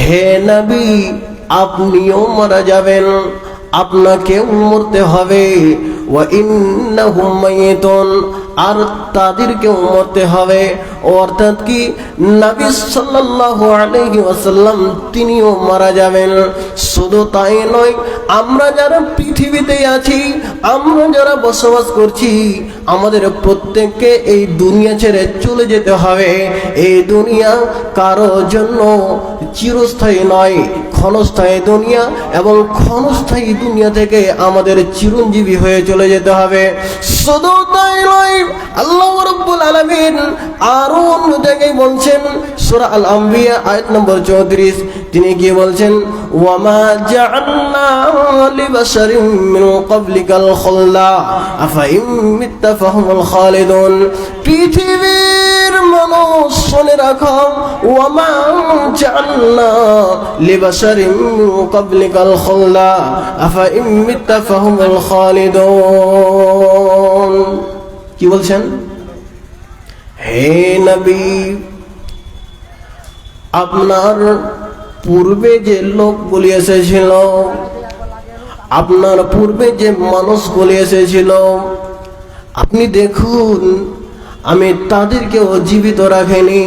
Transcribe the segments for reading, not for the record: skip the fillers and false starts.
হে নবী, আপনিও মারা যাবেন, আপনাকেও মরতে হবে। ওয়া ইন্নাহুম মাইয়াতুন, আর তাদেরকেও মরতে হবে। অর্থাৎ কি, নবী সাল্লাল্লাহু আলাইহি ওয়াসাল্লাম তিনিও মারা যাবেন। শুধু তাই নয়, আমরা যারা পৃথিবীতে আছি, আমরা যারা বসবাস করছি, আমাদের প্রত্যেককে এই দুনিয়া ছেড়ে চলে যেতে হবে। এই দুনিয়া কারো জন্য চিরস্থায়ী নয়, ক্ষণস্থায়ী দুনিয়া, এবং ক্ষণস্থায়ী দুনিয়া থেকে আমাদের চিরঞ্জীবী হয়ে চলে যেতে হবে। শুধু তাই নয়, আল্লাহ রাব্বুল আলামিন আরো অন্য জায়গায় বলছেন, সূরা আল আম্বিয়া আয়াত নম্বর 34, তিনি কি বলছেন? ওয়ামা জাআলনা লিবাশারিন মিন ক্বাবলিকাল খুলদা আফা ইন মিত্তা ফাহুমুল খালিদুন। পৃথিবীর মানুষ শুনে রাখো, ওয়ামা জাআলনা লিবাশারিন মিন ক্বাবলিকাল খুলদা আফা ইন মিত্তা ফাহুমুল খালিদুন। কি বলছেন? হে নবী, আপনার পূর্বে যে লোকগুলি এসেছিল, আপনার পূর্বে যে মানুষগুলি এসেছিল, আপনি দেখুন আমি তাদেরকেও জীবিত রাখিনি।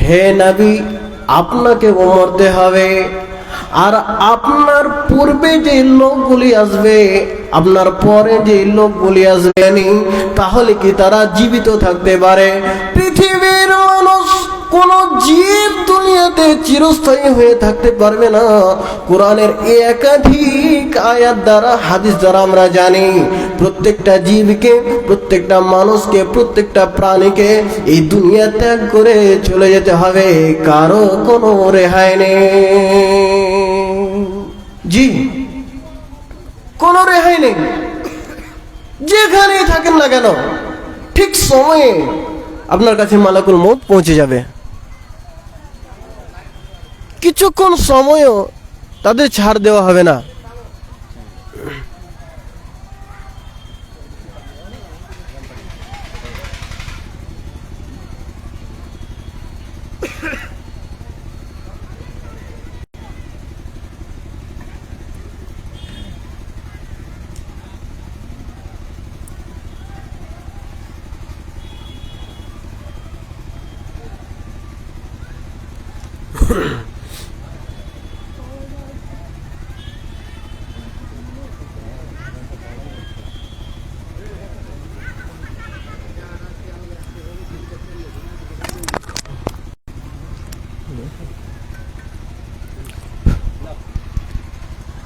হে নবী, আপনাকেও মরতে হবে। আর আপনার পূর্বে যে লোকগুলি আসবে, আপনার পরে যে লোকগুলি আসবে, তাহলে কি তারা জীবিত থাকতে পারে? পৃথিবীর মানুষ, কোন জীব দুনিয়াতে চিরস্থায়ী হয়ে থাকতে পারবে না। কোরআনের একাধিক আয়াত দ্বারা, হাদিস দ্বারা আমরা জানি, প্রত্যেকটা জীবকে, প্রত্যেকটা মানুষকে, প্রত্যেকটা প্রাণীকে এই দুনিয়া ত্যাগ করে চলে যেতে হবে, কারো কোনো রেহাই নেই। জি, কোনো রেহাই নেই। যেখানেই থাকেন না কেন, ঠিক সময়ে আপনার কাছে মালাকুল মউত পৌঁছে যাবে। কিছুক্ষণ সময়ও তাদের ছাড় দেওয়া হবে না।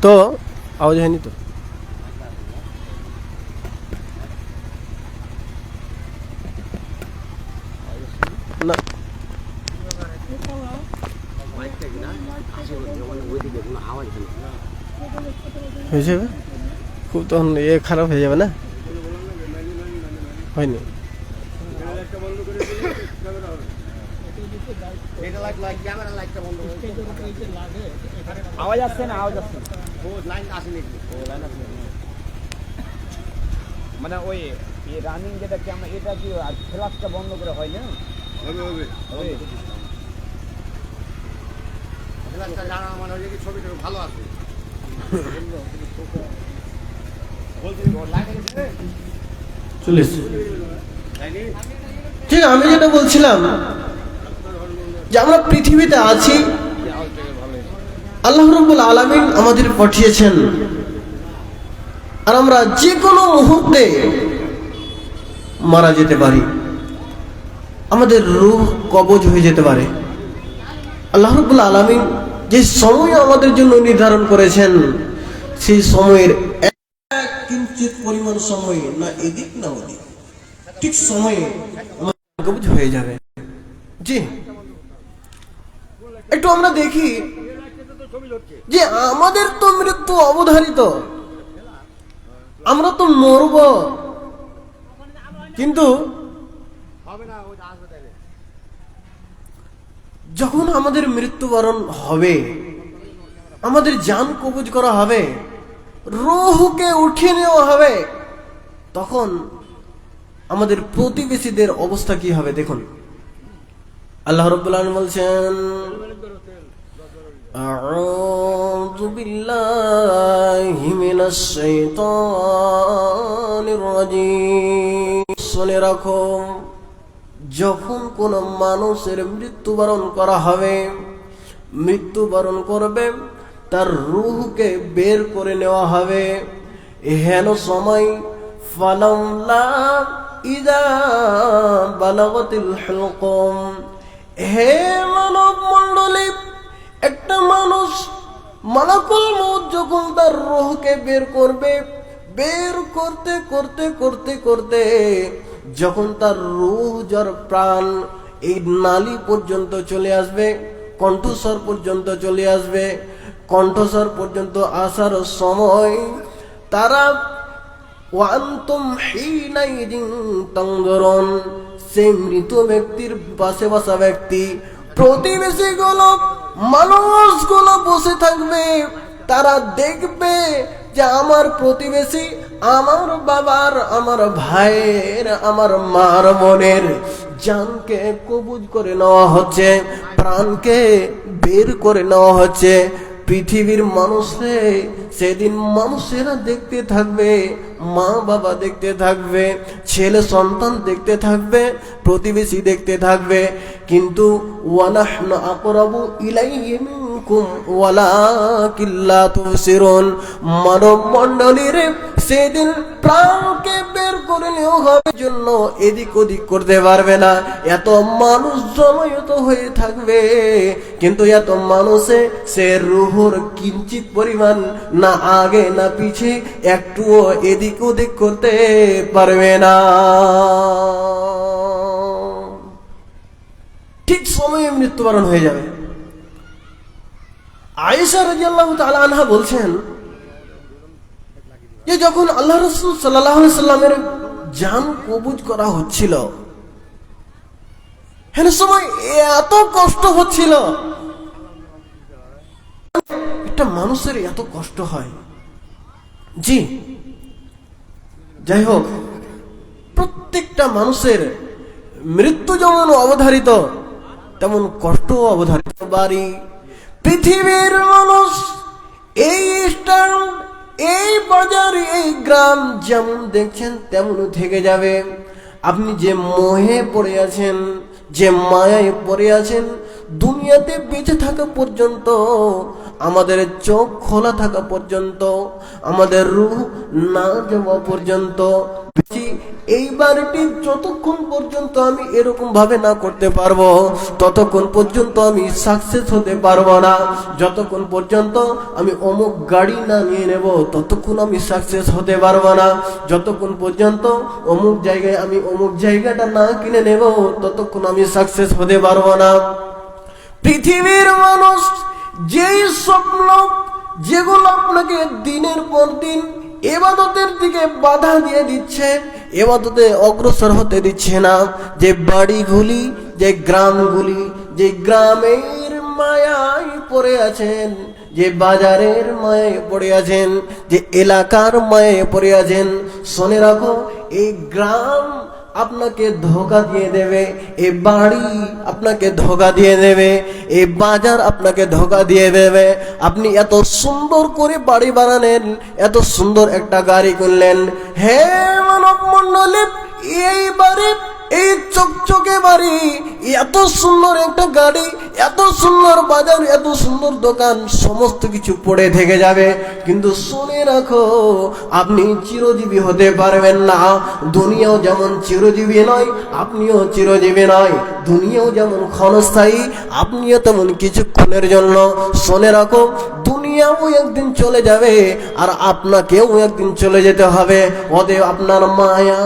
তো আওয়াজ হয়নি তো? না, হয়ে যাবে খুব, তখন এ খারাপ হয়ে যাবে না? হয়নি। আওয়াজ আসছে না? আওয়াজ আসছে মানে ওই রানিং যেটা ক্যামেরা, এটা কি ফ্ল্যাশটা বন্ধ করে হয় না? ছবিটা ভালো আছে। চলে এসছে। ঠিক, আমি যেটা বলছিলাম যে আমরা পৃথিবীতে আছি, আল্লাহ রাব্বুল আলামিন আমাদের পাঠিয়েছেন, আর আমরা যে কোনো মুহূর্তে মারা যেতে পারি, আমাদের রূহ কবজ হয়ে যেতে পারে। আল্লাহ রাব্বুল আলামিন যে সময় আমাদের জন্য নির্ধারণ করেছেন, সেই সময়ের এক কিঞ্চিত পরিমাণ সময়, না এদিক না ওদিক, ঠিক সময়ে আমাদের কবজ হয়ে যাবে। জি, একটু আমরা দেখি যে আমাদের তো মৃত্যু অবধারিত, আমরা তো মরব, কিন্তু যখন আমাদের মৃত্যুবরণ হবে, আমাদের জান কবজ করা হবে, রূহকে উঠিয়ে নেওয়া হবে, তখন আমাদের প্রতিবেশীদের অবস্থা কি হবে দেখুন। আল্লাহ রাব্বুল আলামিন বলছেন, আউযু বিল্লাহি মিনাশ শাইতানির রাজীম। শুনে রাখো, যখন কোন মানুষের মৃত্যুবরণ করা হবে, মৃত্যুবরণ করবে, তার রূহকে বের করে নেওয়া হবে। হেন সময় ফালাউলা ইযা বালাগাতিল হুলকুম, হে মানব মণ্ডলী, একটা মানুষ মালাকুল মউত যখন তার রূহকে বের করবে, বের করতে করতে করতে করতে যখন তার রূহ যার প্রাণ এই নালী পর্যন্ত চলে আসবে, কণ্ঠস্বর পর্যন্ত চলে আসবে, কণ্ঠস্বর পর্যন্ত আসার সময় তারা ওয়ান্তুম হিনাইদিন তানজুরুন, সেই মৃত ব্যক্তির পাশে বসা ব্যক্তি, প্রতিবেশীগুলো, মানুষগুলো বসে থাকবে, তারা দেখবে যে আমার প্রতিবেশী, আমার বাবার, আমার ভাইয়ের, আমার মার, বোনের জানকে কবুজ করে নেওয়া হচ্ছে, প্রাণকে বের করে নেওয়া হচ্ছে। পৃথিবীর মানুষে সেদিন মানুষেরা দেখতে থাকবে, মা বাবা দেখতে থাকবে, ছেলে সন্তান দেখতে থাকবে, প্রতিবেশী দেখতে থাকবে, কিন্তু ওয়ানাহনু আকরাবু ইলাইহি মিনকুম ওয়ালাকিন লা তুবসিরুন। মানব মণ্ডলীর সেদিন প্রাণকে বের করে নেওয়া হবে জন্য এদিক ওদিক করতে পারবে না, এত মানুষ জমায়েত হয়ে থাকবে, কিন্তু এত মানুষে সে রূহর কিঞ্চিত পরিমাণ না আগে না পিছে একটুও এদিক ওদিক করতে পারবে না। ঠিক সময়ে মৃত্যুবরণ হয়ে যাবে। আয়েশা রাদিয়াল্লাহু তাআলা আনহা বলছেন যে যখন আল্লাহ রাসূল সাল্লাল্লাহু আলাইহি সাল্লামের জান কবুজ করা হচ্ছিল, এর সময় এত কষ্ট হচ্ছিল, একটা মানুষের এত কষ্ট হয়। জি, যাই হোক, প্রত্যেকটা মানুষের মৃত্যু যেমন অবধারিত, তেমন কষ্ট অবধারিত। বাড়ি, পৃথিবীর মানুষ, এই স্থান, এই বাজার, এই গ্রাম যেমন দেখছেন তেমন থেকে যাবে। আপনি যে মোহে পড়ে আছেন, যে মায়ায় পড়ে আছেন, দুনিয়াতে বেঁচে থাকা পর্যন্ত, আমাদের চোখ খোলা থাকা পর্যন্ত, আমাদের রূহ না যাওয়া পর্যন্ত, এই বাড়িটি যতক্ষণ পর্যন্ত আমি এরকম ভাবে না করতে পারবো, ততক্ষণ পর্যন্ত আমি সাকসেস হতে পারবো না। যতক্ষণ পর্যন্ত আমি অমুক গাড়ি না নিয়ে নেব, ততক্ষণ আমি সাকসেস হতে পারবো না। যতক্ষণ পর্যন্ত অমুক জায়গায় আমি অমুক জায়গাটা না কিনে নেব, ততক্ষণ আমি সাকসেস হতে পারবো না। পৃথিবীর মানুষ যেই স্বপ্ন, যেগুলো আপনাকে দিনের পর দিন ইবাদতের দিকে বাধা দিয়ে দিচ্ছে, ইবাদতে অগ্রসর হতে দিচ্ছে না, যে বাড়িগুলি, যে গ্রামগুলি, যে গ্রামের মায়ায় পড়ে আছেন, যে বাজারের মায়ায় পড়ে আছেন, যে এলাকার মায়ায় পড়ে আছেন, শুনে রাখো, এই গ্রাম আপনাকে ধোঁকা দিয়ে দেবে, এই বাড়ি আপনাকে ধোঁকা দিয়ে দেবে, এই বাজার আপনাকে ধোঁকা দিয়ে দেবে। আপনি এত সুন্দর করে বাড়ি বানালেন, এত সুন্দর একটা গাড়ি কিনলেন, হে মানব মণ্ডলী, এই বাড়ি, এই চকচকে বাড়ি, এত সুন্দর একটা গাড়ি, এত সুন্দর বাজার, এত সুন্দর দোকান, সমস্ত কিছু পড়ে থেকে যাবে, কিন্তু শুনে রাখো, আপনি চিরজীবী হতে পারবেন না। দুনিয়াও যেমন চিরজীবী নয়, আপনিও চিরজীবী নয়। দুনিয়াও যেমন ক্ষণস্থায়ী, আপনিও তেমন কিছুক্ষণের জন্য। শুনে রাখো, দুনিয়াও একদিন চলে যাবে, আর আপনাকেও একদিন চলে যেতে হবে। অতএব আপনার মায়া,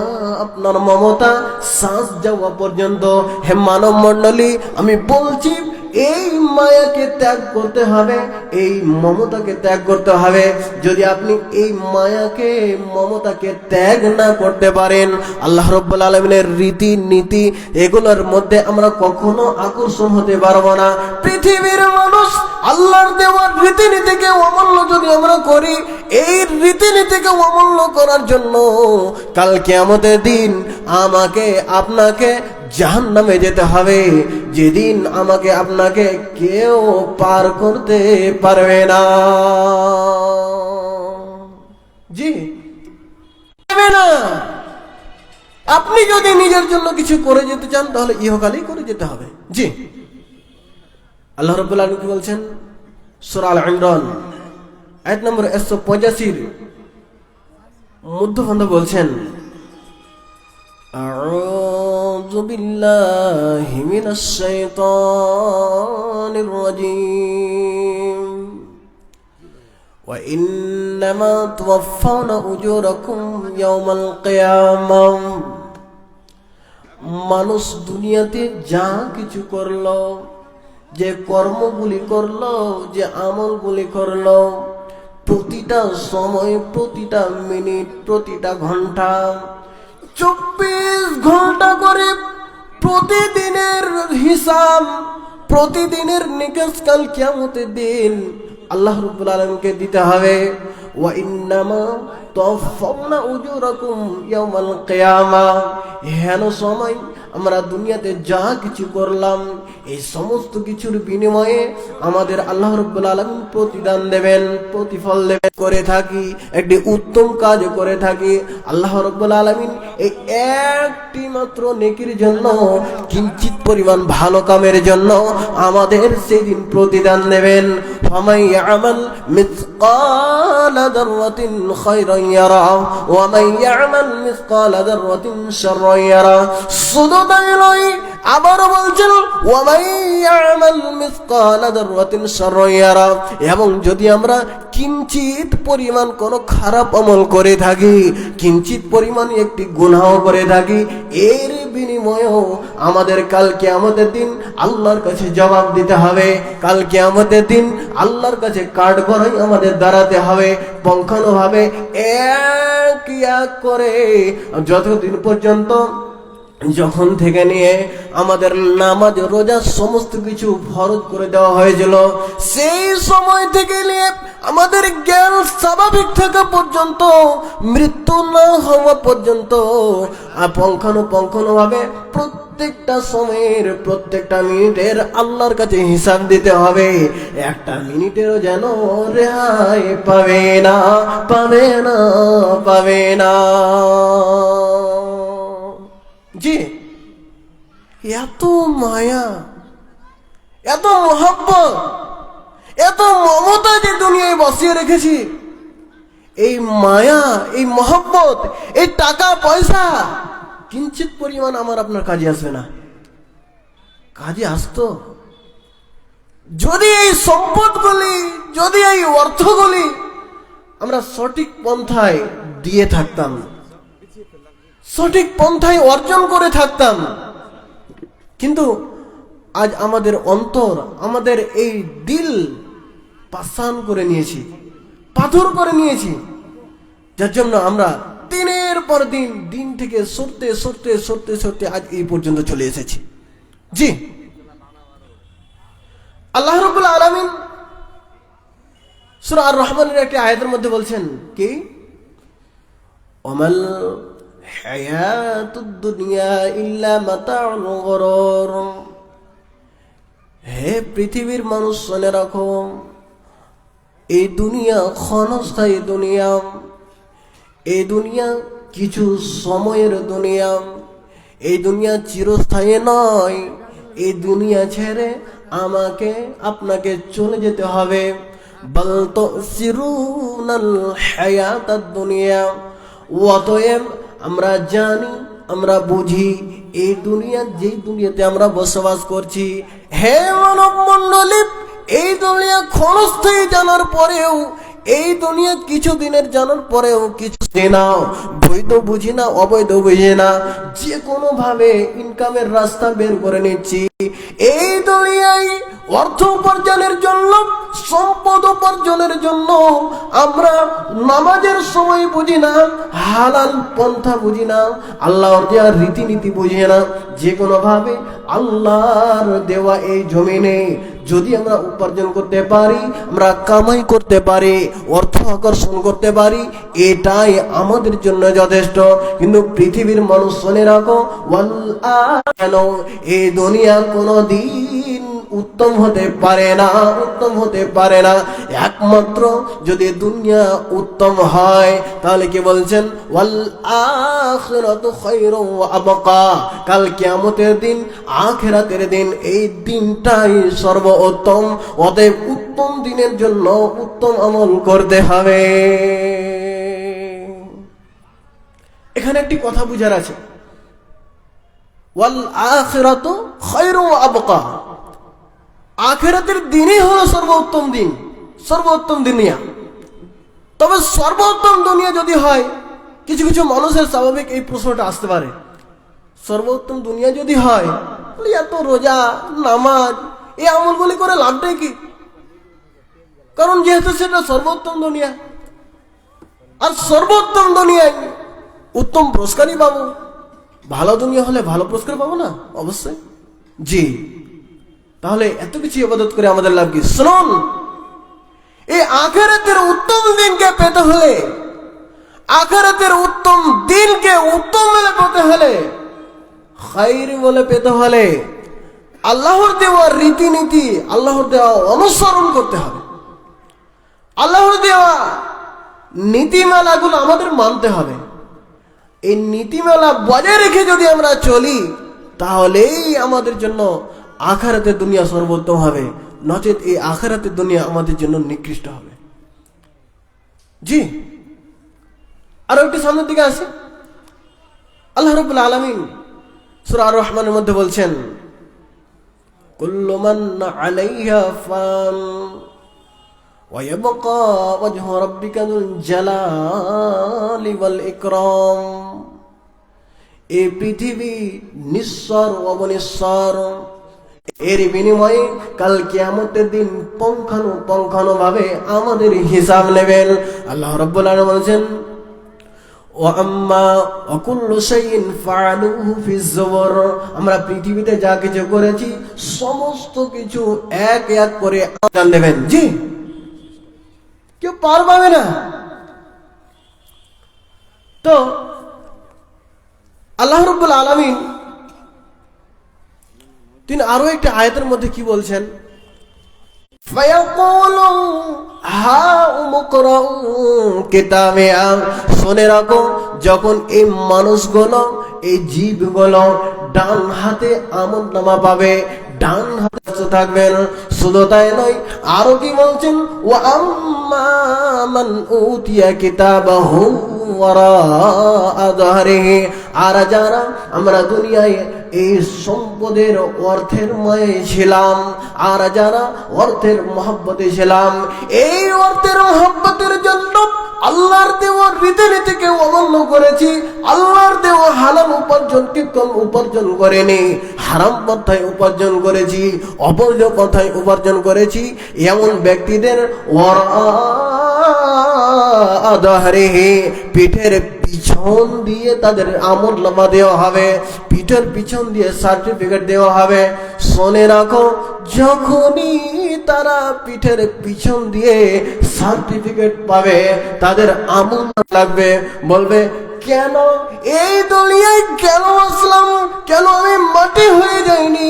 আপনার মমতা শ্বাস যাওয়া পর্যন্ত, হে মানব মণ্ডলী, আমি বলছি, এই মায়াকে ত্যাগ করতে হবে, এই মমতাকে ত্যাগ করতে হবে। যদি আপনি এই মায়াকে, মমতাকে ত্যাগ না করতে পারেন, আল্লাহ রাব্বুল আলামিনের রীতি নীতি, এগুলোর মধ্যে আমরা কখনো আকর্ষণ হতে পারবো না। পৃথিবীর মানুষ আল্লাহর দেওয়ার রীতিনীতিকে অমান্য যদি আমরা করি, এই রীতিনীতিকে অমান্য করার জন্য কাল কিয়ামতের দিন আমাকে, আপনাকে জাহান্নামে যেতে হবে, যেদিন আমাকে আপনাকে কেউ পার করতে পারবে না। জি, পারবে না। আপনি যদি নিজের জন্য কিছু করে যেতে চান তাহলে ইহকালেই করে যেতে হবে। জি, আল্লাহ রাব্বুল আলামিন কি বলছেন? সূরা আল ইমরান আয়াত নম্বর 185 মধ্যখানে বলছেন, আউযু বিল্লাহি মিনাশ শাইতানির রাজীম ওয়া ইন্নামা তুওয়াফাউনা উজুরাকুম ইয়াওমাল কিয়ামাহ। মানুষ দুনিয়াতে যা কিছু করলো, যে কর্মগুলি করলো, যে আমলগুলি করলো, প্রতিটা সময়, প্রতিটা মিনিট, প্রতিটা ঘন্টা, 24 ঘন্টা করে প্রতিদিনের হিসাব, প্রতিদিনের নিকাশ কাল কিয়ামতের দিন আল্লাহ রাব্বুল আলামিনকে দিতে হবে। ওয়া ইন্নামা তুওয়াফাউনা উজুরাকুম ইয়াওমাল কিয়ামাহ। হেন সময় আমরা দুনিয়াতে যা কিছু করলাম, এই সমস্ত কিছুর বিনিময়ে আমাদের আল্লাহ রাব্বুল আলামিন প্রতিদান দেবেন, প্রতিফল দেবেন। করে থাকি একটি উত্তম কাজ করে থাকি, আল্লাহ রাব্বুল আলামিন এই একটি মাত্র নেকির জন্য, কিঞ্চিত পরিমাণ ভালো কামের জন্য আমাদের সেদিন প্রতিদান দেবেন। ফামান ইয়ামাল মিসকালা যাররাতিন খায়রান ইয়ারা ওয়া মান ইয়ামাল মিসকালা যাররাতিন শাররান ইয়ারা। শুধু তাই নয়, আবার বলছেন ওয়া মান ইয়ামাল মিসকালা যাররাতিন শাররান ইয়ারা। এবং যদি আমরা কিঞ্চিত পরিমাণ কোনো খারাপ আমল করে থাকি, কিঞ্চিত পরিমাণ একটি গুনাহ করে থাকি, এর বিনিময়েও আমাদের কাল কিয়ামতের দিন আল্লাহর কাছে জবাব দিতে হবে। কাল কিয়ামতের দিন আল্লাহর কাছে কাঠ গড়াই আমাদের দাঁড়াতে হবে পঙ্খানুভাবে, এক এক করে, যতদিন পর্যন্ত, যখন থেকে নিয়ে আমাদের নামাজ রোজা সমস্ত কিছু ফরজ করে দেওয়া হয়েছিল, সেই সময় থেকে নিয়ে আমাদের জ্ঞান স্বাভাবিক থাকা পর্যন্ত, মৃত্যু না হওয়া পর্যন্ত পঙ্খানুভাবে প্রত্যেকটা সময়ের, প্রত্যেকটা মিনিটের আল্লাহর কাছে হিসাব দিতে হবে। একটা মিনিটেরও যেন রেহাই পাবে না, পাবে না, পাবে না। জি, এত মায়া, এত মোহাব্বত, এত মমতা যে দুনিয়ায় বসিয়ে রেখেছি, এই মায়া, এই মোহাব্বত, এই টাকা পয়সা কিঞ্চিত পরিমাণ আমার আপনার কাজে আসবে না। কাজে আসতো যদি এই সম্পদগুলি, যদি এই অর্থগুলি আমরা সঠিক পন্থায় দিয়ে থাকতাম, সঠিক পন্থায় অর্জন করে থাকতাম। কিন্তু আজ আমাদের অন্তর, আমাদের এই দিল পাষাণ করে নিয়েছি, পাথর করে নিয়েছি, যার জন্য আমরা দিনের পর দিন, দিন থেকে সরতে সরতে সরতে সরতে আজ এই পর্যন্ত চলে এসেছি। জি, আল্লাহ রাব্বুল আলামিন সূরা আর রহমানের একটি আয়াতের মধ্যে বলছেন কি, ওমাল হায়াতুদ দুনিয়া ইল্লা মাতাউল গুরুর। হে পৃথিবীর মানুষ, শুনে রাখো, এই দুনিয়া ক্ষণস্থায়ী দুনিয়া, এই দুনিয়া কিছু সময়ের দুনিয়া, এই দুনিয়া চিরস্থায়ী নয়। এই দুনিয়া ছেড়ে আমাকে আপনাকে চলে যেতে হবে। বাল তুসিরুনাল হায়াতাদ দুনিয়া। অতএব আমরা জানি, আমরা বুঝি, এই দুনিয়া, যেই দুনিয়াতে আমরা বসবাস করছি, হে মানব মণ্ডলী, এই দুনিয়া ক্ষণস্থায়ী জানার পরেও, এই দুনিয়া কিছু দিনের জানার পরেও কিছু না, বৈধ বুঝি না, অবৈধ বুঝি না, যে কোনো ভাবে ইনকামের রাস্তা বের করে নিচ্ছি। এই দুনিয়ায় অর্থ উপার্জনের জন্য, সম্পদ উপার্জনের জন্য আমরা নামাজের সময় বুঝি না, হালাল পন্থা বুঝি না, আল্লাহর দেওয়ার রীতিনীতি বুঝি না, যে কোনো ভাবে আল্লাহর দেওয়া এই জমিনে যদি আমরা উপার্জন করতে পারি, আমরা কামাই করতে পারি, অর্থ আকর্ষণ করতে পারি, এটাই আমাদের জন্য যথেষ্ট। কিন্তু পৃথিবীর মানুষ শুনে রাখো, এই দুনিয়া কোনোদিন উত্তম হতে পারে না, উত্তম হতে পারে না। একমাত্র যদি দুনিয়া উত্তম হয়, তাহলে কি বলছেন, ওয়াল আখিরাতু খায়রুন ওয়া আবকা, কাল কিয়ামতের দিন, আখিরাতের দিন, এই দিনটাই সর্বোত্তম। অতএব উত্তম দিনের জন্য উত্তম আমল করতে হবে। এখানে একটি কথা বুঝার আছে, ওয়াল আখিরাতু খায়রুন ওয়া আবকা, আখিরাতের দিনই হলো সর্বোত্তম দিন, সর্বোত্তম দুনিয়া। তবে সর্বোত্তম দুনিয়া যদি হয়, কিছু কিছু মানুষের স্বাভাবিক এই প্রশ্নটা আসতে পারে, সর্বোত্তম দুনিয়া যদি হয়, এত রোজা নামাজ এই আমলগুলি করে লাভটাই কি? কারণ যেহেতু সেটা সর্বোত্তম দুনিয়া, আর সর্বোত্তম দুনিয়ায় উত্তম পুরস্কারই পাবো। ভালো দুনিয়া হলে ভালো পুরস্কার পাবো না? অবশ্যই জি। তাহলে এত কিছু ইবাদত করে আমাদের লাভ কি? শুনুন, এই আখিরাতের উত্তম দিনকে পেতে হলে, আখিরাতের উত্তম দিনকে উত্তম বলে পেতে হলে, খায়র বলে পেতে হলে, আল্লাহর দেওয়া রীতিনীতি, আল্লাহর দেওয়া অনুসরণ করতে হবে। আল্লাহর দেওয়া নীতিমালাগুলো আমাদের মানতে হবে। এই নীতিমালা বজায় রেখে যদি আমরা চলি, তাহলেই আমাদের জন্য আখিরাতের দুনিয়া সর্বোত্তম হবে, নচেত এই আখিরাতের দুনিয়া আমাদের জন্য নিকৃষ্ট হবে। জি। আরো একটু সামনের দিকে আসে, আল্লাহ রাব্বুল আলামিন সূরা আর-রহমানের মধ্যে বলছেন, কুল্লু মান আলাইহা ফান ওয়া ইয়াবকা ওয়াজহু রাব্বিকা যুল জালালি ওয়াল ইকরাম। এই পৃথিবী নিঃস্বর অবনিঃস্বর, এর বিনিময়ে কাল কিয়ামতের দিন পুঙ্খানুপুঙ্খানুভাবে আমাদের হিসাব নেবেন। আল্লাহ রাব্বুল আলামিন বলেছেন, ওয়া আম্মা ওয়া কুল্লু শাইইন ফাআলুহু ফিজ যুবুর, আমরা পৃথিবীতে যা কিছু করেছি সমস্ত কিছু এক এক করে জান দেবেন। জি, কেউ পার পাবে না। তো আল্লাহ রাব্বুল আলামিন তিনি আরো একটা আয়াতের মধ্যে কি বলছেন, ফায়াকুলু হাউম ইকরাউ কিতাবিয়া, শুনে রাখো, যখন এই মানুষগুলো, এই জীবগুলো ডান হাতে আমলনামা পাবে, ডান হাতে থাকবেন, শুধু তাই নয়, আরো কি বলছেন, ওয়া আম্মা মান উতিয়া কিতাবাহু ওয়ারাআ যাহরিহি, আর যারা আমরা দুনিয়ায় এই সম্পদের অর্থের মায়ে ছিলাম, আর যারা অর্থের মহব্বতে ছিলাম, এই অর্থের মহব্বতের জন্য আল্লাহর দেওয়া রীতিনীতিকে অমান্য করেছি, আল্লাহর দেওয়া হালাল উপার্জনকে কম উপার্জন করেনি, হারাম পন্থায় উপার্জন করেছি, অবৈধ পন্থায় উপার্জন করেছি, এমন ব্যক্তিদের পিঠের পিছন দিয়ে তাদের আমলনামা দেওয়া হবে, পিঠের পিছন দিয়ে সার্টিফিকেট দেওয়া হবে। শুনে রাখো, যখনই তারা পিঠের পিছন দিয়ে সার্টিফিকেট পাবে, তাদের আমল লাগবে, বলবে, কেন এই দুনিয়ায় কেন আসলাম, কেন আমি মাটি হয়ে যাইনি,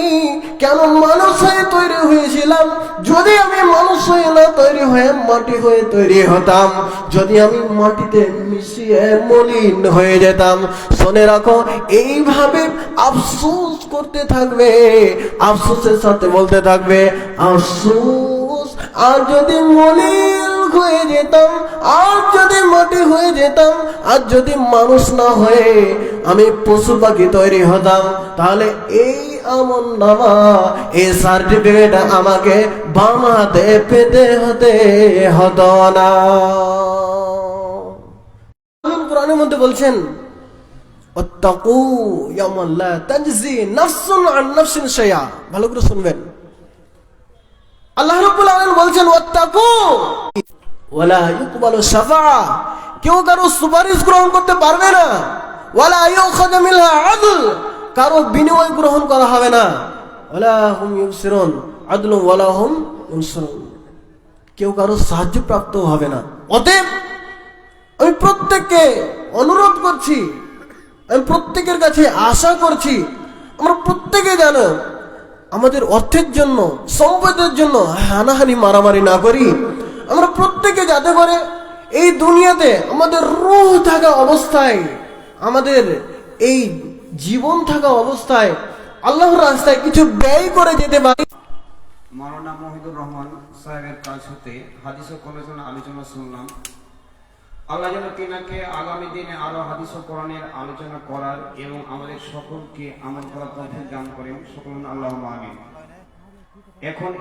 কেন মানুষ হয়ে তৈরি হয়েছিলাম? যদি আমি মানুষ হয়ে না তৈরি হয়ে মাটি হয়ে তৈরি হতাম, যদি আমি মাটিতে মিশিয়ে মলিন হয়ে যেতাম। শুনে রাখো, এইভাবে আফসোস করতে থাকবে, আফসোসের সাথে বলতে থাকবে, আফসোস, আর যদি মলিন হয়ে যেতাম, আর যদি মাটি হয়ে যেতাম, আর যদি মানুষ না হয়ে আমি পশু পাখি তৈরি হতাম, তাহলে এই আমলনামা, এই সার্টিফিকেট আমাকে বাম হাতে পেতে হতো না। কোরআনের মধ্যে বলছেন, ওয়াত্তাকু ইয়াওমান লা তাজজি নাফসুন আন নাফসিন শাইআ, ভালো করে শুনবেন। আল্লাহ রাব্বুল আলামিন বলছেন, ওয়াত্তাকু ওয়ালা ইউকবালু শাফাআ, কেউ কারো সুপারিশ গ্রহণ করতে পারবে না, ওয়ালা ইউখাযু মিনহা আদল, কারো বিনিময় গ্রহণ করা হবে না, ওয়ালা হুম ইউবসিরুন, আদলুন ওয়ালা হুম ইনসারুন। কেউ কারো সাহায্য প্রাপ্ত হবে না। অতএব আমি প্রত্যেককে অনুরোধ করছি, আমি প্রত্যেকের কাছে আশা করছি, আমরা প্রত্যেকে জানো আমাদের অর্থের জন্য, সম্পদের জন্য হানাহানি মারামারি না করি। আমরা প্রত্যেকে যাতে করে এই দুনিয়াতে আমাদের রূহ থাকা অবস্থায়, আমাদের এই জীবন থাকা অবস্থায় আল্লাহর রাস্তায় কিছু ব্যয় করে যেতে পারি। মাওলানা মহিদুর রহমান সাহেবের কাছ হতে হাদিস ও কোরআন আলোচনা শুনলাম। আল্লাহ যেন তিনাকে আগামী দিনে আরো হাদিস ও কোরআনের আলোচনা করার এবং আমাদের সকলকে আমল করার তৌফিক দান করেন। সকল আল্লাহুম্মা আমিন। এখন